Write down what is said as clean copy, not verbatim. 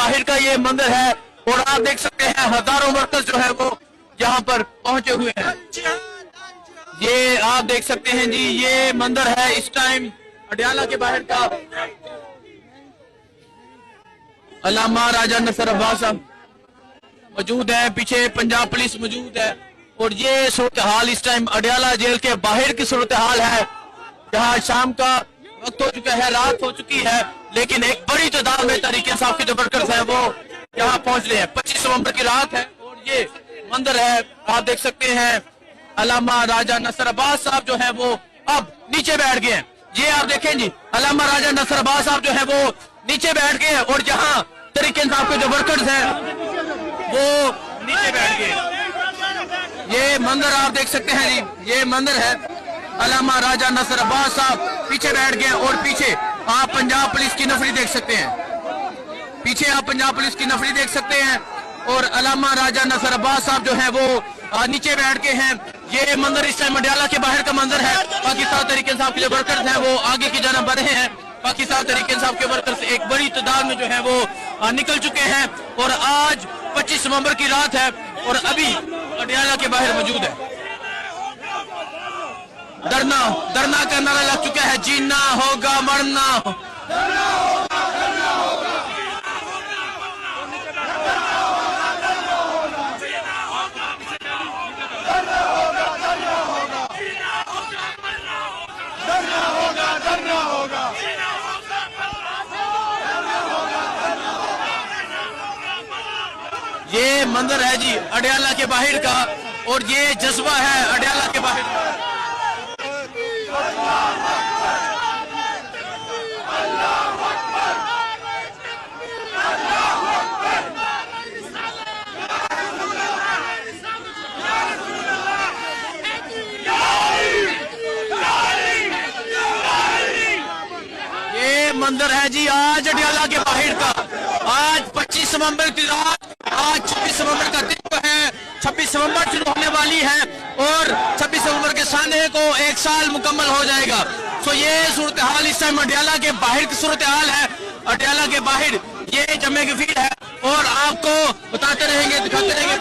बाहर का ये मंदिर है और आप देख सकते हैं हजारों वर्कर्स जो है वो यहाँ पर पहुंचे हुए हैं। ये आप देख सकते हैं जी, ये मंदिर है इस टाइम अडयाला के बाहर का। अल्लामा राजा नसर अब्बास साहब मौजूद है, पीछे पंजाब पुलिस मौजूद है और ये सूरत हाल इस टाइम अडयाला जेल के बाहर की सूरत हाल है, जहाँ शाम का वक्त हो चुका है, रात हो चुकी है, लेकिन एक बड़ी तादाद में तहरीक इंसाफ के जो वर्कर्स हैं वो यहाँ पहुंच रहे हैं। 25 नवंबर की रात है और ये मंदिर है, आप देख सकते हैं अल्लामा राजा नसर अब्बास साहब जो है वो अब नीचे बैठ गए हैं। ये आप देखें जी, अल्लामा राजा नसर अब्बास साहब जो है वो नीचे बैठ गए हैं और जहाँ तहरीक इंसाफ के जो वर्कर्स हैं वो नीचे बैठ गए। ये मंदिर आप देख सकते हैं जी, ये मंदिर है, अल्लामा राजा नसर अब्बास साहब पीछे बैठ गए और पीछे आप पंजाब पुलिस की नफरी देख सकते हैं, पीछे आप पंजाब पुलिस की नफरी देख सकते हैं और अल्लामा राजा नसर अब्बास साहब जो है वो नीचे बैठ के हैं। ये मंदिर इस टाइम अडयाला के बाहर का मंदिर है। पाकिस्तान तहरीक इंसाफ के जो वर्कर्स हैं वो आगे की जानिब बढ़े हैं। पाकिस्तान तहरीक इंसाफ के वर्कर्स एक बड़ी तादाद में जो है वो निकल चुके हैं और आज 25 नवंबर की रात है और अभी अडयाला के बाहर मौजूद है। डरना डरना का नारा लग चुका है, जीना होगा मरना ये मंदिर है जी अडयाला के बाहर का और ये जज्बा है अडयाला के बाहर का। ये मंदिर है जी आज अडयाला के बाहर का। आज 25 नवंबर की रात, आज 26 नवंबर का दिन है, 26 नवंबर शुरू होने वाली है और 26 नवंबर के सामने को एक साल मुकम्मल हो जाएगा। तो ये सूरत हाल इस टाइम अडयाला के बाहर की सूरत हाल है। अडयाला के बाहर ये जमे की फील्ड है और आपको बताते रहेंगे, दिखाते रहेंगे।